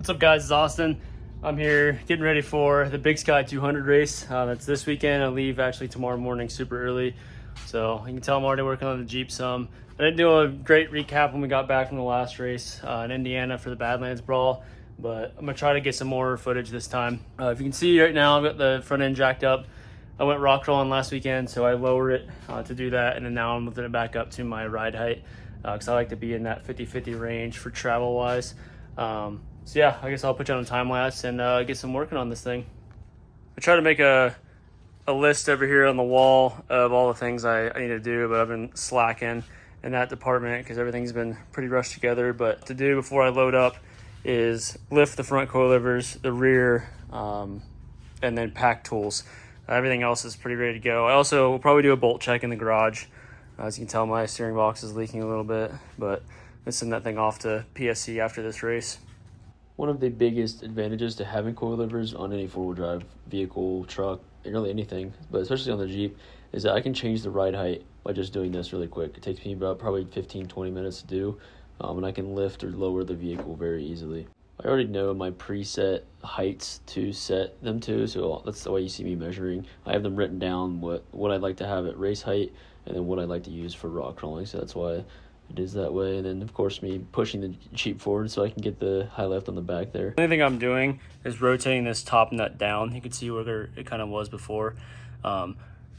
What's up guys, it's Austin. I'm here getting ready for the Big Sky 200 race. It's this weekend. I leave actually tomorrow morning super early. So you can tell I'm already working on the Jeep some. I didn't do a great recap when we got back from the last race in Indiana for the Badlands Brawl, but I'm gonna try to get some more footage this time. If you can see right now, I've got the front end jacked up. I went rock crawling last weekend, so I lowered it to do that, and then now I'm lifting it back up to my ride height because I like to be in that 50-50 range for travel wise. So yeah, I guess I'll put you on a time lapse and get some working on this thing. I try to make a list over here on the wall of all the things I need to do, but I've been slacking in that department because everything's been pretty rushed together. But to do before I load up is lift the front coilovers, the rear, and then pack tools. Everything else is pretty ready to go. I also will probably do a bolt check in the garage. As you can tell, my steering box is leaking a little bit, but let's send that thing off to PSC after this race. One of the biggest advantages to having coilovers on any four-wheel drive vehicle, truck, really anything, but especially on the Jeep, is that I can change the ride height by just doing this really quick. It takes me about probably 15-20 minutes to do, and I can lift or lower the vehicle very easily. I already know my preset heights to set them to, so that's the way you see me measuring. I have them written down what I'd like to have at race height and then what I'd like to use for rock crawling, so that's why it is that way. And then of course me pushing the Jeep forward so I can get the high lift on the back there. The only thing I'm doing is rotating this top nut down. You can see where it kind of was before.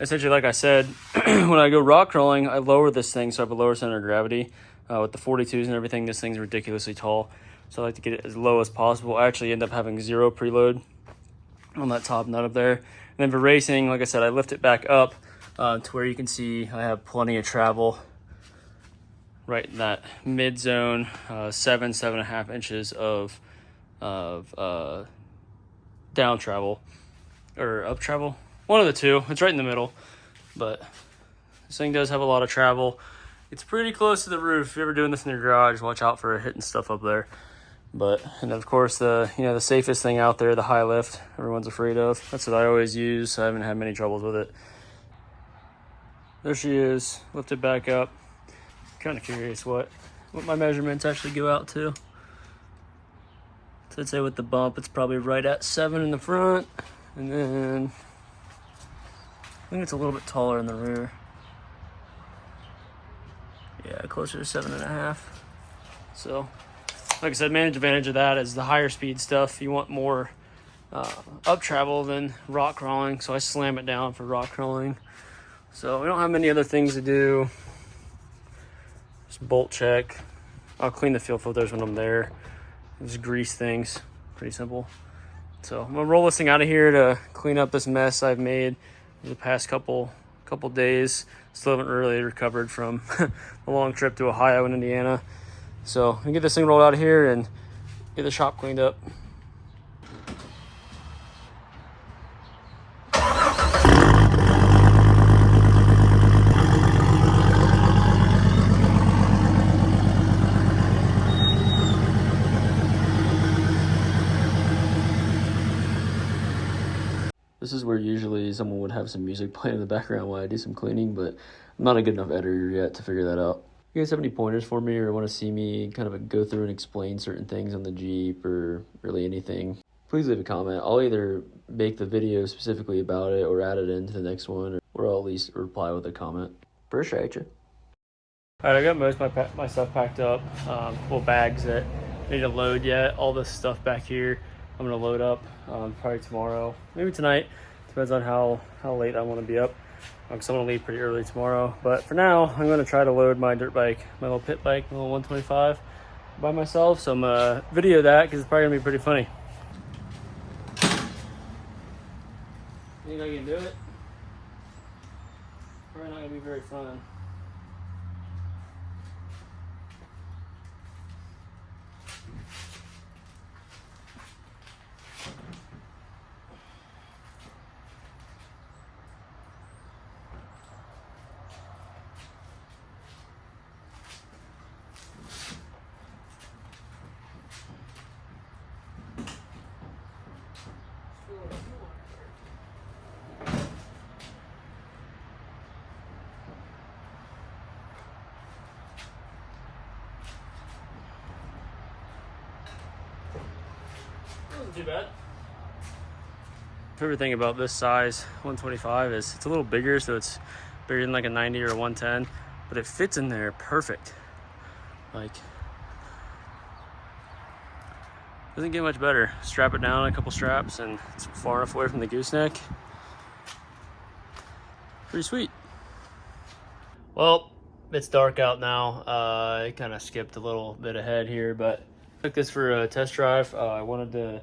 Essentially, like I said, when I go rock crawling, I lower this thing so I have a lower center of gravity. With the 42s and everything, this thing's ridiculously tall, so I like to get it as low as possible. I actually end up having 0 preload on that top nut up there. And then for racing, like I said, I lift it back up to where you can see I have plenty of travel right in that mid zone, 7.5 inches of down travel or up travel, one of the two. It's right in the middle, but this thing does have a lot of travel. It's pretty close to the roof. If you're ever doing this in your garage, watch out for hitting stuff up there. But, and of course, the safest thing out there, the high lift, everyone's afraid of. That's what I always use. I haven't had many troubles with it. There she is, lift it back up. Kind of curious what my measurements actually go out to. So I'd say with the bump, it's probably right at 7 in the front, and then I think it's a little bit taller in the rear. Yeah, closer to 7.5. So, like I said, main advantage of that is the higher speed stuff. You want more up travel than rock crawling, so I slam it down for rock crawling. So we don't have many other things to do. Just bolt check. I'll clean the fuel filters when I'm there. Just grease things. Pretty simple. So I'm gonna roll this thing out of here to clean up this mess I've made the past couple days. Still haven't really recovered from a long trip to Ohio and Indiana. So I'm gonna get this thing rolled out of here and get the shop cleaned up. This is where usually someone would have some music playing in the background while I do some cleaning, but I'm not a good enough editor yet to figure that out. You guys have any pointers for me or want to see me kind of go through and explain certain things on the Jeep or really anything, please leave a comment. I'll either make the video specifically about it or add it into the next one, or I'll at least reply with a comment. Appreciate you. All right, I got most of my stuff packed up. Full bags that I need to load yet. All this stuff back here I'm gonna load up probably tomorrow, maybe tonight. Depends on how late I want to be up. Because I'm gonna leave pretty early tomorrow. But for now, I'm gonna try to load my dirt bike, my little pit bike, my little 125 by myself. So I'm gonna video that because it's probably gonna be pretty funny. You think I can do it? Probably not gonna be very fun. Wasn't too bad. Favorite thing about this size 125 is it's a little bigger, so it's bigger than like a 90 or a 110, but it fits in there perfect. Like, doesn't get much better. Strap it down a couple straps and it's far enough away from the gooseneck. Pretty sweet. Well, it's dark out now. I kind of skipped a little bit ahead here, but took this for a test drive. I wanted to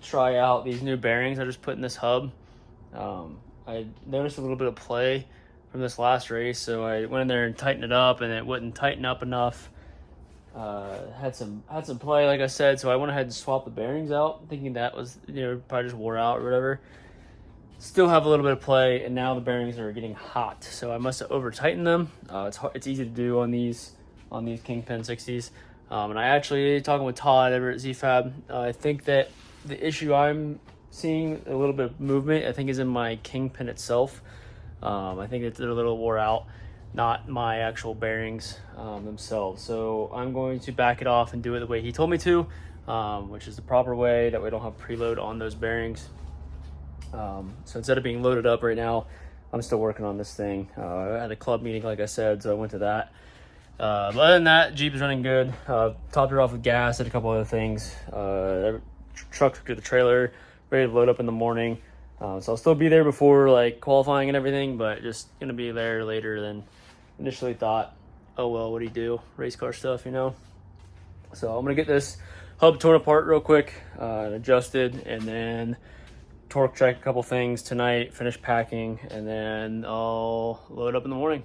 try out these new bearings I just put in this hub. I noticed a little bit of play from this last race, so I went in there and tightened it up, and it wouldn't tighten up enough. Had some play, like I said, so I went ahead and swapped the bearings out, thinking that was, probably just wore out or whatever. Still have a little bit of play, and now the bearings are getting hot, so I must have over tightened them. It's easy to do on these Kingpin 60s. And I actually, talking with Todd over at ZFab, I think that the issue I'm seeing a little bit of movement, I think, is in my Kingpin itself. I think that they're a little wore out, not my actual bearings themselves. So I'm going to back it off and do it the way he told me to, which is the proper way, that we don't have preload on those bearings. So instead of being loaded up right now, I'm still working on this thing. I had a club meeting, like I said, so I went to that. But other than that, Jeep is running good. Topped it off with gas, did a couple other things. Truck took to the trailer, ready to load up in the morning. So I'll still be there before like qualifying and everything, but just gonna be there later than initially thought. Oh well, what do you do? Race car stuff, So I'm gonna get this hub torn apart real quick, and adjusted, and then torque check a couple things tonight, finish packing, and then I'll load up in the morning.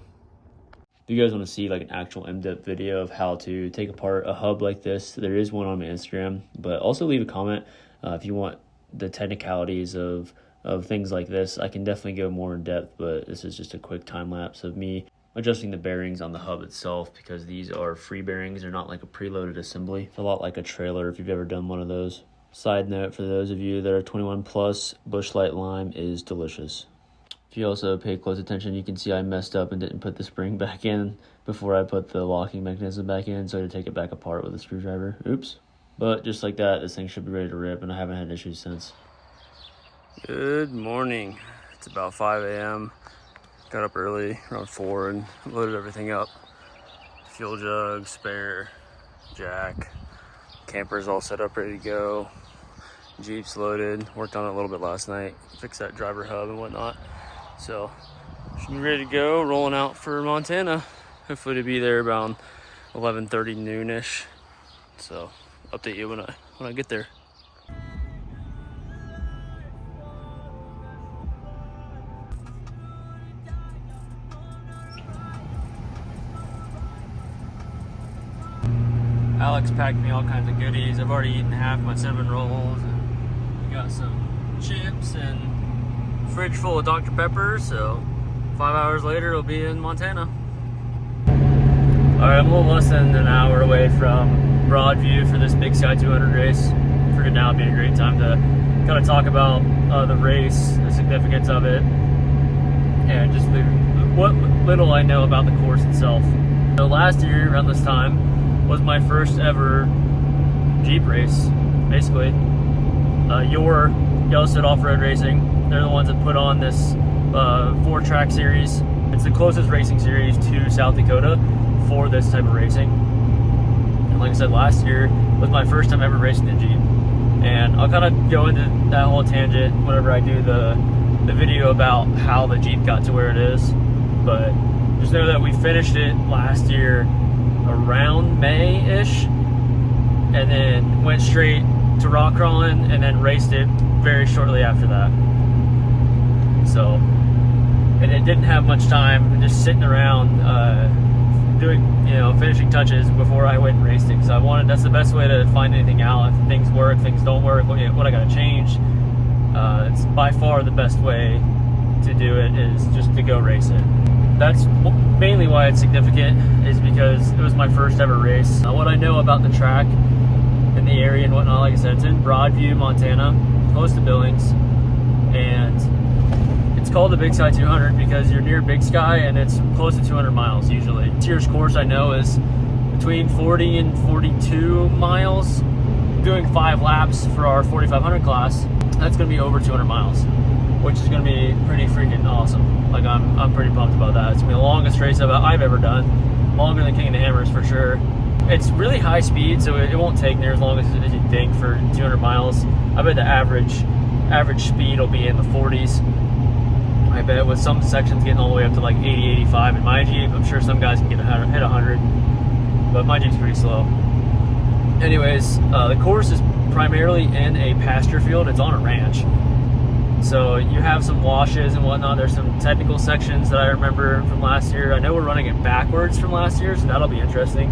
If you guys want to see like an actual in-depth video of how to take apart a hub like this, there is one on my Instagram, but also leave a comment if you want the technicalities of things like this. I can definitely go more in depth, but this is just a quick time lapse of me adjusting the bearings on the hub itself, because these are free bearings. They're not like a preloaded assembly. It's a lot like a trailer if you've ever done one of those. Side note for those of you that are 21 plus, Busch Light Lime is delicious. If you also pay close attention, you can see I messed up and didn't put the spring back in before I put the locking mechanism back in, so I had to take it back apart with a screwdriver. Oops. But just like that, this thing should be ready to rip, and I haven't had issues since. Good morning. It's about 5 a.m. Got up early, around 4, and loaded everything up. Fuel jug, spare, jack, camper's all set up, ready to go. Jeep's loaded. Worked on it a little bit last night. Fixed that driver hub and whatnot. So, should be ready to go, rolling out for Montana. Hopefully to be there around 11:30 noonish. So, update you when I get there. Alex packed me all kinds of goodies. I've already eaten half my cinnamon rolls, and we got some chips and fridge full of Dr. Pepper, so 5 hours later it'll be in Montana. Alright, I'm a little less than an hour away from Broadview for this Big Sky 200 race. Figured now would be a great time to kind of talk about the race, the significance of it, and just what little I know about the course itself. So last year, around this time, was my first ever Jeep race, basically. YORR, Yellowstone Off-Road Racing. They're the ones that put on this 4-track series. It's the closest racing series to South Dakota for this type of racing. And like I said, last year was my first time ever racing a Jeep. And I'll kind of go into that whole tangent whenever I do the video about how the Jeep got to where it is. But just know that we finished it last year around May-ish, and then went straight to rock crawling, and then raced it very shortly after that. So, and it didn't have much time, just sitting around doing, finishing touches before I went and raced it. So that's the best way to find anything out. If things work, things don't work, what I gotta change. It's by far the best way to do it, is just to go race it. That's mainly why it's significant, is because it was my first ever race. What I know about the track and the area and whatnot, like I said, it's in Broadview, Montana, close to Billings, and it's called the Big Sky 200 because you're near Big Sky and it's close to 200 miles usually. Tier's course I know is between 40 and 42 miles, doing 5 laps for our 4,500 class, that's going to be over 200 miles, which is going to be pretty freaking awesome. Like I'm pretty pumped about that. It's going to be the longest race I've ever done, longer than King of the Hammers for sure. It's really high speed, so it won't take near as long as you think for 200 miles. I bet the average speed will be in the 40s. I bet with some sections getting all the way up to like 80, 85 in my Jeep. I'm sure some guys can hit 100, but my Jeep's pretty slow. Anyways, the course is primarily in a pasture field. It's on a ranch. So you have some washes and whatnot. There's some technical sections that I remember from last year. I know we're running it backwards from last year, so that'll be interesting.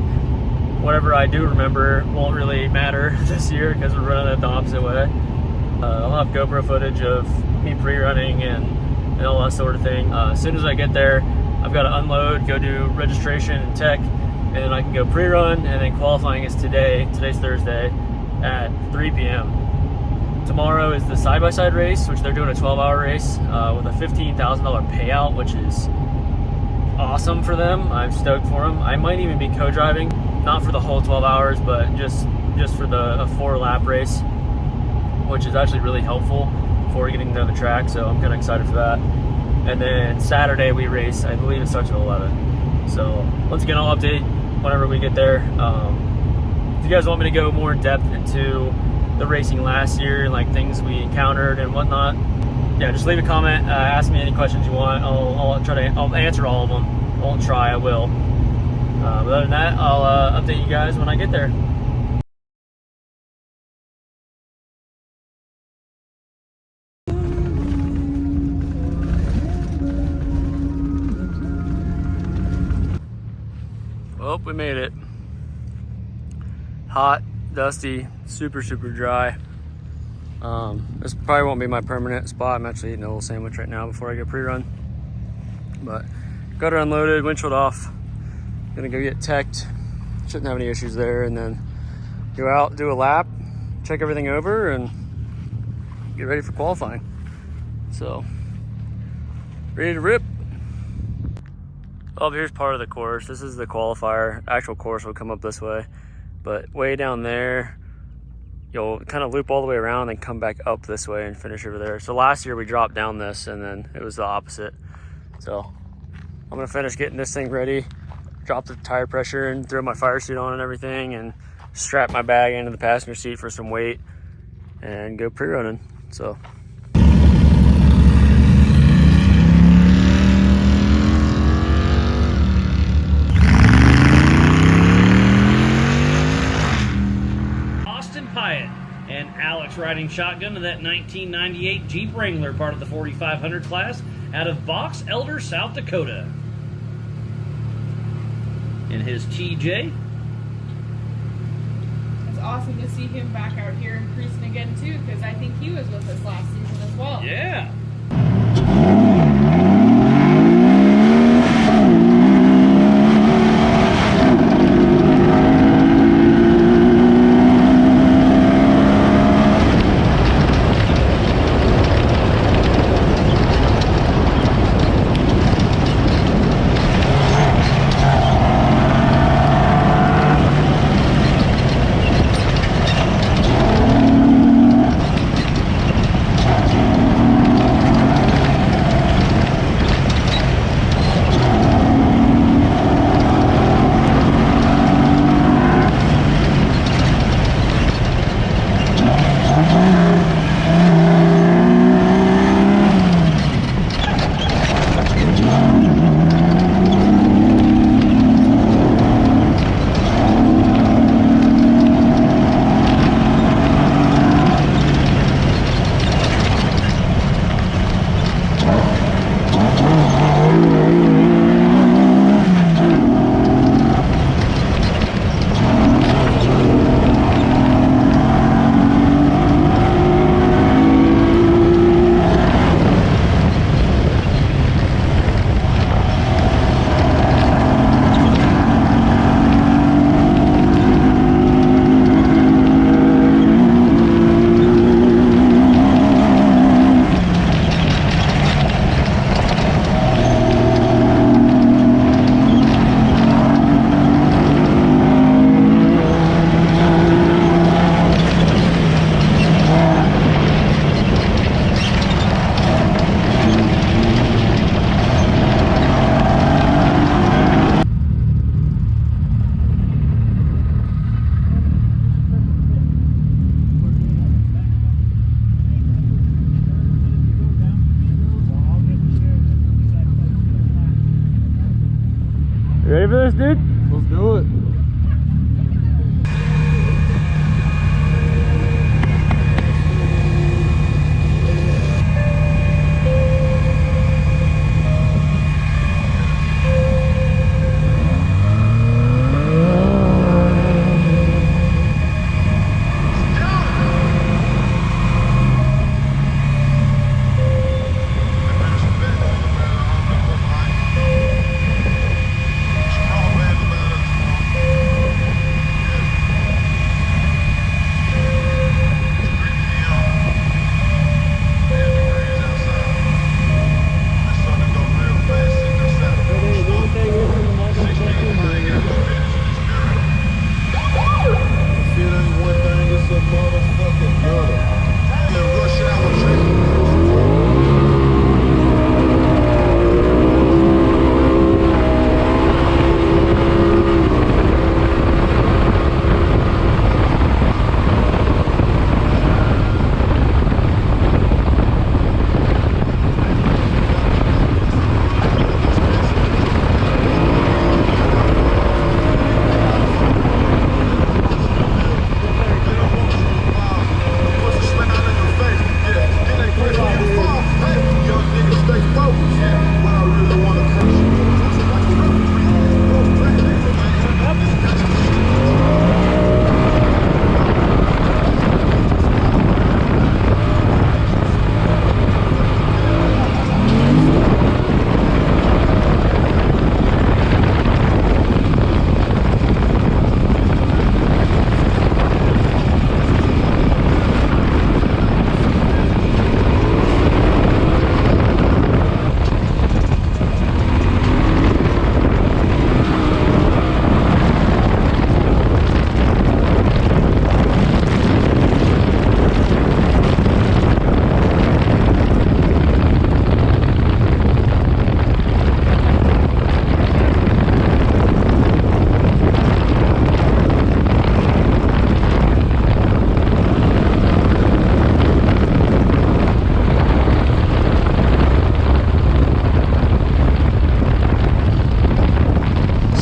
Whatever I do remember won't really matter this year because we're running it the opposite way. I'll have GoPro footage of me pre-running and all that sort of thing. As soon as I get there, I've got to unload, go do registration and tech, and then I can go pre-run, and then qualifying is today. Today's Thursday at 3 p.m. Tomorrow is the side-by-side race, which they're doing a 12-hour race with a $15,000 payout, which is awesome for them. I'm stoked for them. I might even be co-driving, not for the whole 12 hours, but just for a 4-lap race, which is actually really helpful for getting to know the track, so I'm kind of excited for that. And then Saturday we race, I believe it starts at 11. So once again, I'll update whenever we get there. If you guys want me to go more in depth into the racing last year and like things we encountered and whatnot, yeah, just leave a comment, ask me any questions you want. I'll answer all of them. I won't try, I will. But other than that, I'll update you guys when I get there. Well, we made it. Hot, dusty, super dry. This probably won't be my permanent spot. I'm actually eating a little sandwich right now before I go pre-run. But got her unloaded, windshield off. Gonna go get teched. Shouldn't have any issues there, and then go out, do a lap, check everything over, and get ready for qualifying. So, ready to rip. Oh, here's part of the course. This is the qualifier. Actual course will come up this way, but way down there, you'll kind of loop all the way around and come back up this way and finish over there. So last year we dropped down this, and then it was the opposite. So I'm gonna finish getting this thing ready, drop the tire pressure and throw my fire suit on and everything, and strap my bag into the passenger seat for some weight and go pre-running. So and Alex riding shotgun to that 1998 Jeep Wrangler, part of the 4500 class, out of Box Elder, South Dakota. In his TJ. It's awesome to see him back out here and cruising again too, because I think he was with us last season as well. Yeah. this, dude? Let's do it.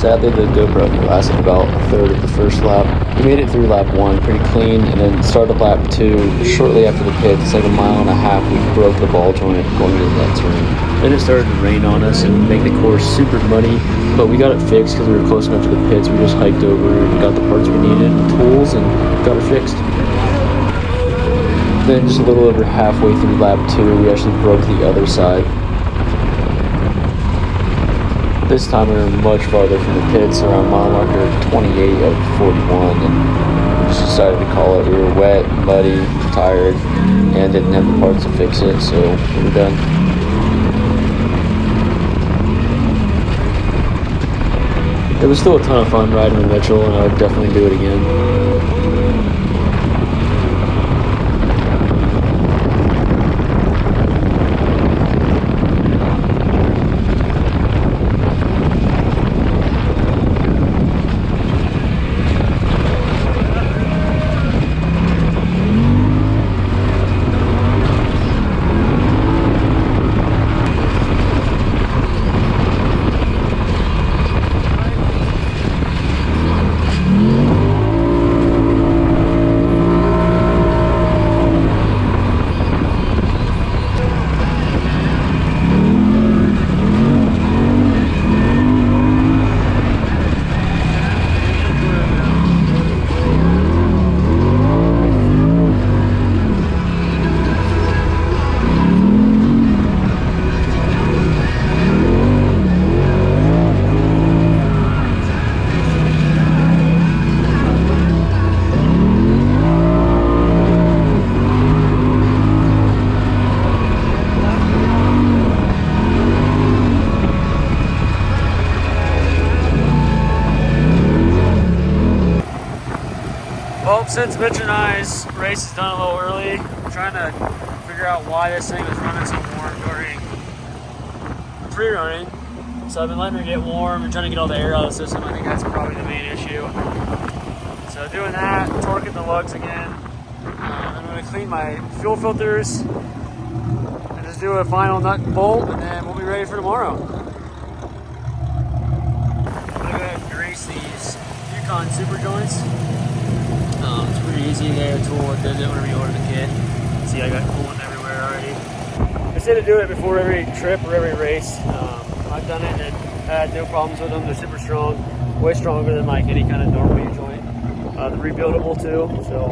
Sadly, the GoPro lasted about a third of the first lap. We made it through lap 1 pretty clean, and then started lap 2 shortly after the pit. It's like a mile and a half. We broke the ball joint going into that turn. Then it started to rain on us and make the course super muddy, but we got it fixed because we were close enough to the pits. We just hiked over and got the parts we needed and tools and got it fixed. Then just a little over halfway through lap 2, we actually broke the other side. This time we were much farther from the pits, around mile marker 28 of 41, and we just decided to call it. We were wet, muddy, tired, and didn't have the parts to fix it, so we were done. It was still a ton of fun riding with Mitchell, and I would definitely do it again. Well, since Mitch and I's race is done a little early, I'm trying to figure out why this thing was running so warm during pre-running. So I've been letting her get warm and trying to get all the air out of the system. I think that's probably the main issue. So doing that, torquing the lugs again. I'm going to clean my fuel filters and just do a final nut and bolt, and then we'll be ready for tomorrow. Okay. race these Yukon super joints. It's pretty easy. They have a tool that does it whenever you order the kit. See, I got coolant everywhere already. I said to do it before every trip or every race. I've done it and I had no problems with them. They're super strong, way stronger than like any kind of normal U-joint. They're rebuildable too, so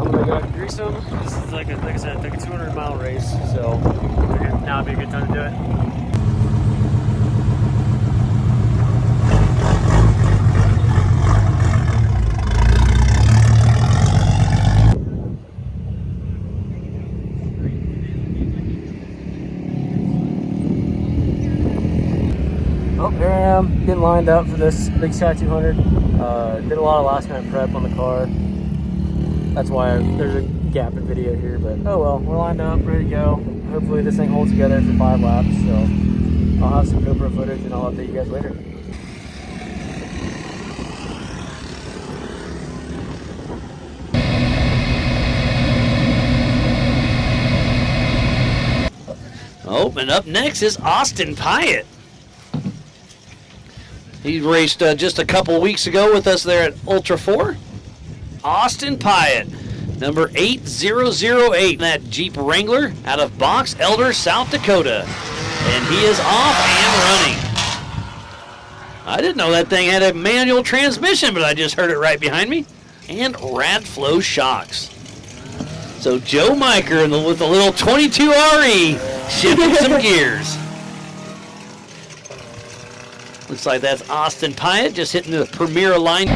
I'm gonna go grease them. This is like I said, like a 200-mile race, so I figured now would be a good time to do it. Oh, here I am, getting lined up for this Big Sky 200. Did a lot of last minute prep on the car. That's why there's a gap in video here, but oh well, we're lined up, ready to go. Hopefully this thing holds together for 5 laps, so I'll have some GoPro footage and I'll update you guys later. Oh, and up next is Austin Pyatt. He raced just a couple weeks ago with us there at Ultra 4. Austin Pyatt, number 8008, that Jeep Wrangler out of Box Elder, South Dakota. And he is off and running. I didn't know that thing had a manual transmission, but I just heard it right behind me. And Radflow shocks. So Joe Miker with the little 22RE shifting some gears. Looks like that's Austin Pyatt just hitting the Premier line.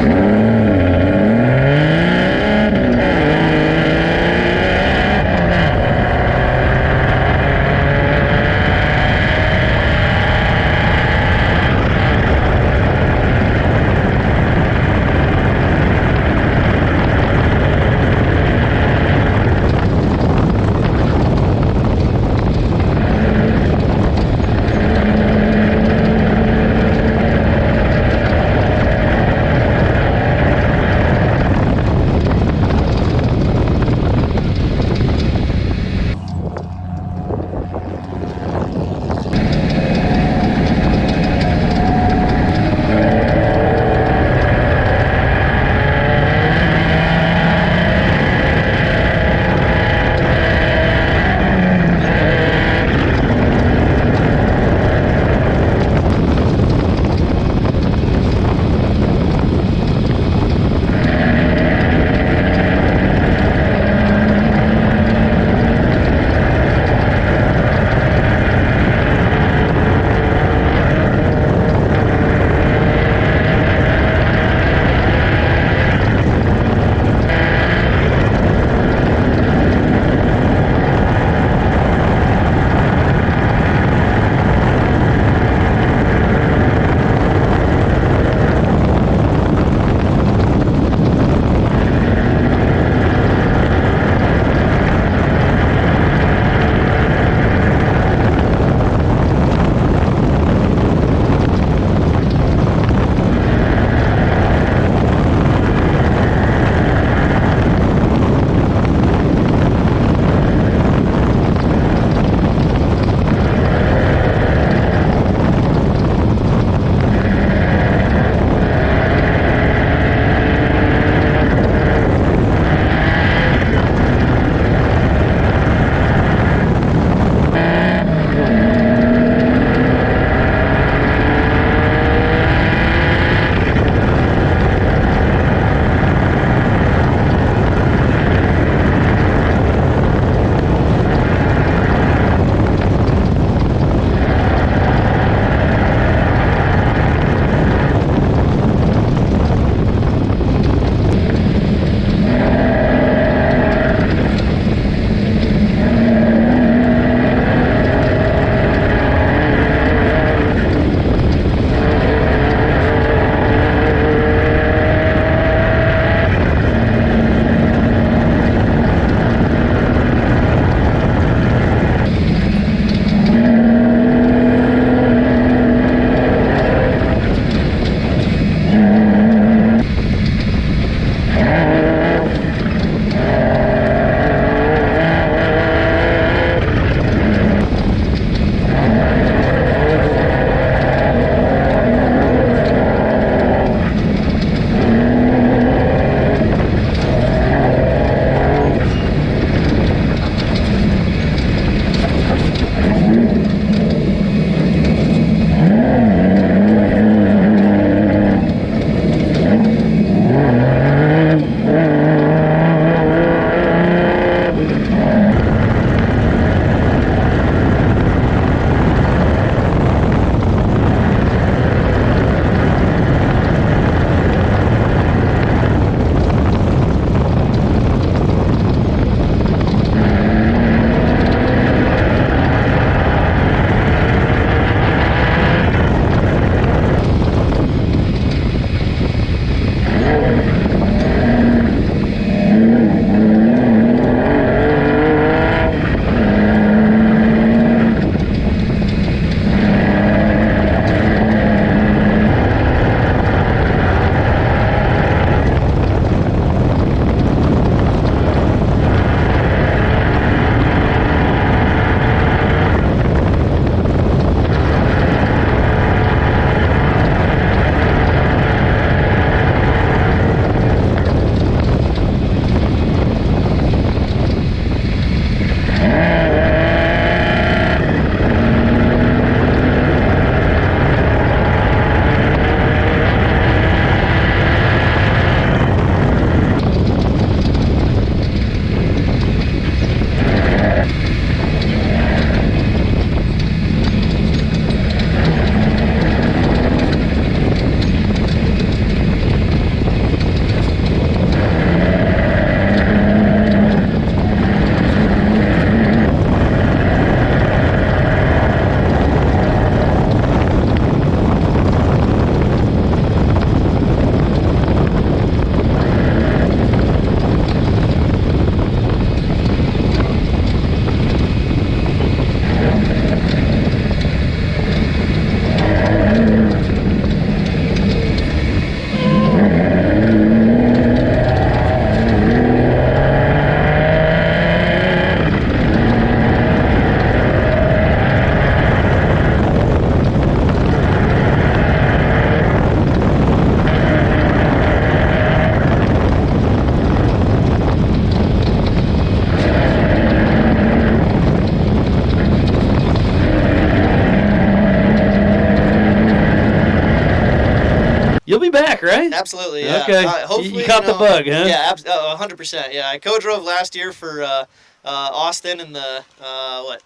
back, right? Absolutely, yeah. Okay. Hopefully, you caught the bug, huh? Yeah, 100%. Yeah, I co-drove last year for Austin in the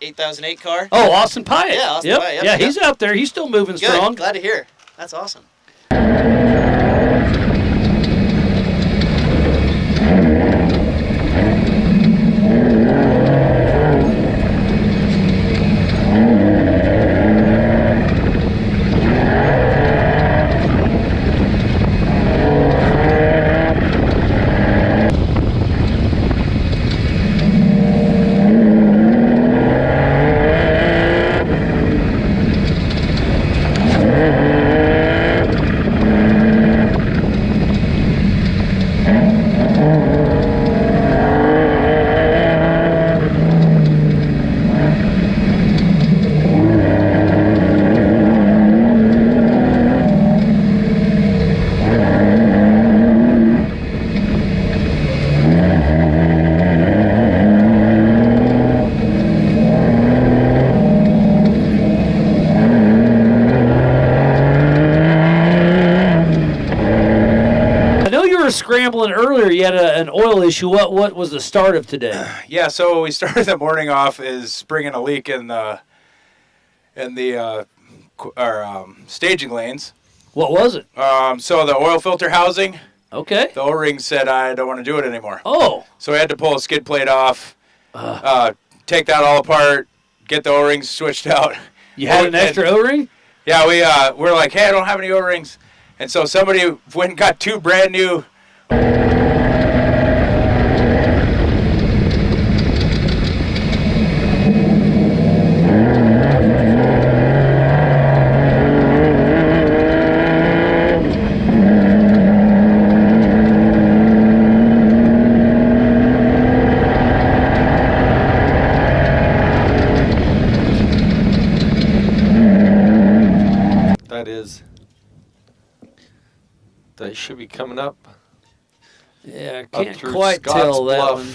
8008 car. Oh, Austin Pyatt. Yeah, Austin Pyatt. Yep, yeah, yep. he's out there. He's still moving Good. strong. Glad to hear. That's awesome. Scrambling earlier, you had an oil issue. What was the start of today? Yeah, so we started the morning off is springing a leak in the staging lanes. What was it? So the oil filter housing. Okay. The O-ring said I don't want to do it anymore. Oh. So I had to pull a skid plate off, take that all apart, get the O-rings switched out. You had an extra O-ring? Yeah, we're like, hey, I don't have any O-rings, and so somebody went and got 2 brand new. That should be coming up. Yeah, I can't through quite Scotts tell that Bluff. one.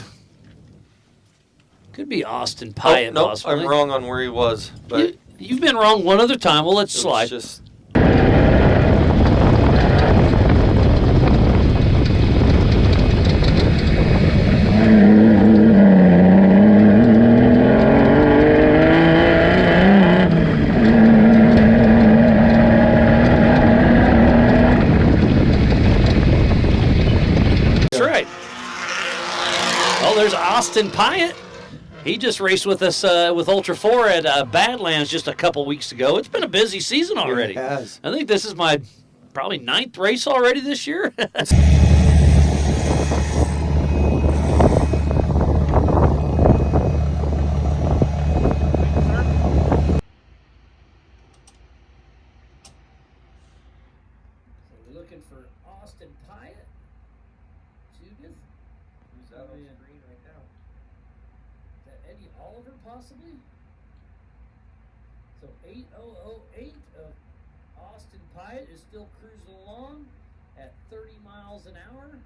Could be Austin Pyatt, Nope, possibly. I'm wrong on where he was. But You've been wrong one other time. We'll let you slide. just That's right. Oh, there's Austin Pyatt. He just raced with us with Ultra 4 at Badlands just a couple weeks ago. It's been a busy season already. It has. I think this is my probably 9th race already this year. We're looking for Austin Pyatt. Judith? Who's out on screen right now? Is that Eddie Oliver, possibly? So 8008 of Austin Pyatt is still cruising along at 30 miles an hour.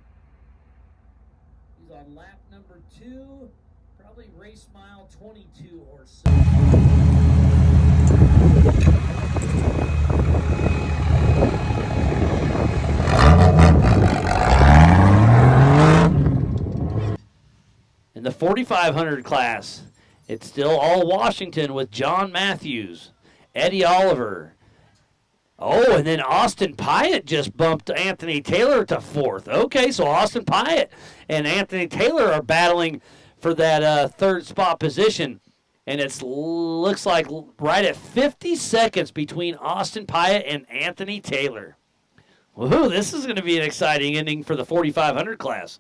He's on lap number 2, probably race mile 22 or so. In the 4,500 class, it's still all Washington with John Matthews, Eddie Oliver. Oh, and then Austin Pyatt just bumped Anthony Taylor to 4th. Okay, so Austin Pyatt and Anthony Taylor are battling for that 3rd spot position. And it looks like right at 50 seconds between Austin Pyatt and Anthony Taylor. Woohoo, this is going to be an exciting ending for the 4,500 class.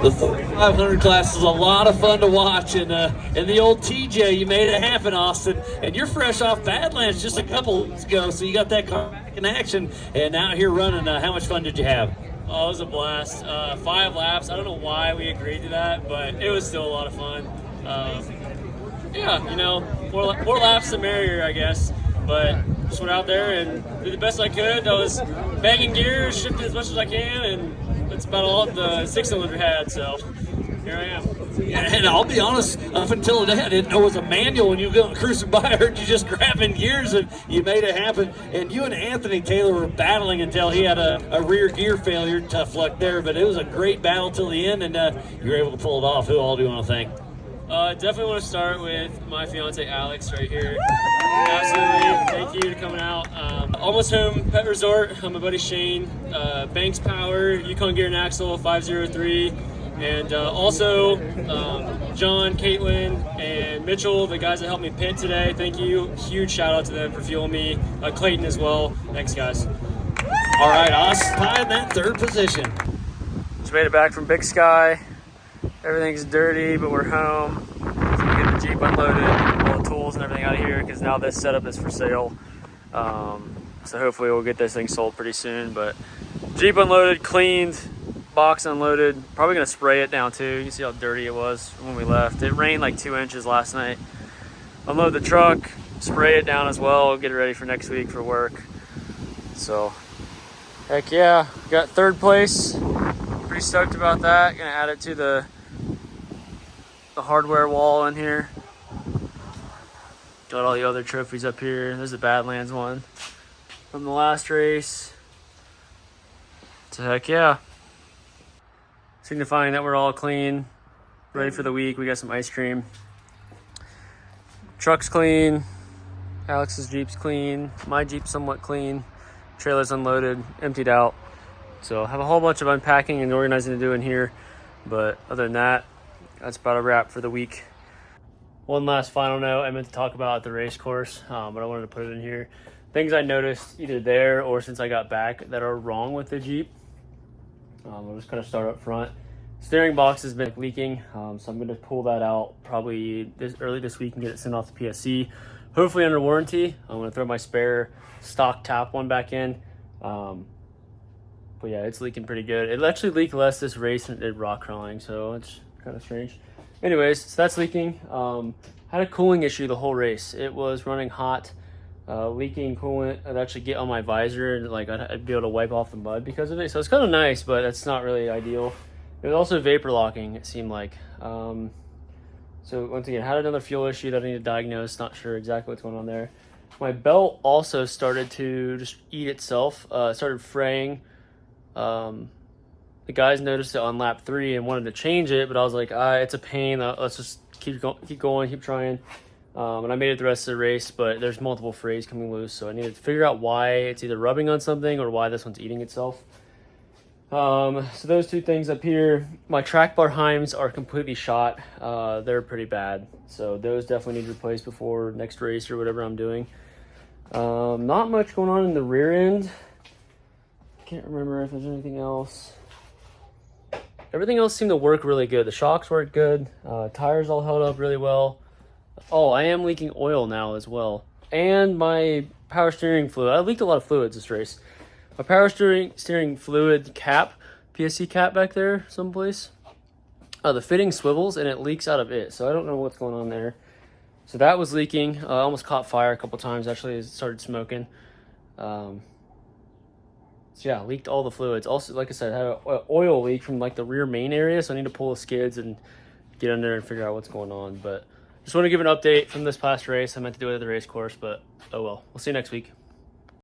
The 4,500 class is a lot of fun to watch, and the old TJ, you made it happen, Austin. And you're fresh off Badlands just a couple weeks ago, so you got that car back in action, and now here running. How much fun did you have? Oh, it was a blast. 5 laps. I don't know why we agreed to that, but it was still a lot of fun. Yeah, you know, more laps the merrier, I guess. But just went out there and did the best I could. I was banging gears, shifting as much as I can, and that's about all the 6-cylinder had. So here I am. Yeah, and I'll be honest, up until today, I didn't know it was a manual. When you were cruising by, I heard you just grabbing gears, and you made it happen. And you and Anthony Taylor were battling until he had a rear gear failure. Tough luck there, but it was a great battle till the end, and you were able to pull it off. Who all do you want to thank? Definitely want to start with my fiance Alex right here. Absolutely, thank you for coming out. Almost Home Pet Resort, my buddy Shane, Banks Power, Yukon Gear and Axle 503, and also John, Caitlin, and Mitchell, the guys that helped me pit today. Thank you. Huge shout out to them for fueling me. Clayton as well. Thanks, guys. All right, us tied that third position. Just made it back from Big Sky. Everything's dirty, but we're home. So we get the Jeep unloaded, all the tools and everything out of here, because now this setup is for sale. So hopefully we'll get this thing sold pretty soon. But Jeep unloaded, cleaned, box unloaded. Probably gonna spray it down too. You can see how dirty it was when we left. It rained like 2 inches last night. Unload the truck, spray it down as well, get it ready for next week for work. So, heck yeah, got third place. Pretty stoked about that. Gonna add it to the hardware wall in here. Got all the other trophies up here. There's the Badlands one from the last race. So heck yeah. Signifying that we're all clean, ready for the week. We got some ice cream. Truck's clean. Alex's Jeep's clean. My Jeep's somewhat clean. Trailer's unloaded, emptied out. So I have a whole bunch of unpacking and organizing to do in here. But other than that, that's about a wrap for the week. One last final note I meant to talk about at the race course, but I wanted to put it in here. Things I noticed either there or since I got back that are wrong with the Jeep. I'll just kind of start up front. Steering box has been leaking, so I'm going to pull that out probably early this week and get it sent off to PSC. Hopefully under warranty. I'm going to throw my spare stock tap one back in. But yeah, it's leaking pretty good. It actually leaked less this race than it did rock crawling, so it's kind of strange. Anyways, so that's leaking. Had a cooling issue the whole race. It was running hot, leaking coolant. I'd actually get on my visor and like I'd be able to wipe off the mud because of it. So it's kind of nice, but it's not really ideal. It was also vapor locking, it seemed like. So once again, had another fuel issue that I need to diagnose. Not sure exactly what's going on there. My belt also started to just eat itself. It started fraying. The guys noticed it on lap 3 and wanted to change it, but I was like, it's a pain. Let's just keep going, keep trying. And I made it the rest of the race, but there's multiple frays coming loose, so I needed to figure out why it's either rubbing on something or why this one's eating itself. So those two things up here. My track bar heims are completely shot. They're pretty bad, so those definitely need replaced before next race or whatever I'm doing. Not much going on in the rear end. Can't remember if there's anything else. Everything else seemed to work really good. The shocks worked good. Tires all held up really well. Oh, I am leaking oil now as well. And my power steering fluid. I leaked a lot of fluids this race. My power steering fluid cap, PSC cap back there someplace. The fitting swivels and it leaks out of it. So I don't know what's going on there. So that was leaking. I almost caught fire a couple times. Actually, it started smoking. So yeah, leaked all the fluids. Also, like I said, I had an oil leak from like the rear main area, so I need to pull the skids and get under there and figure out what's going on. But just want to give an update from this past race. I meant to do it at the race course, but oh well. We'll see you next week.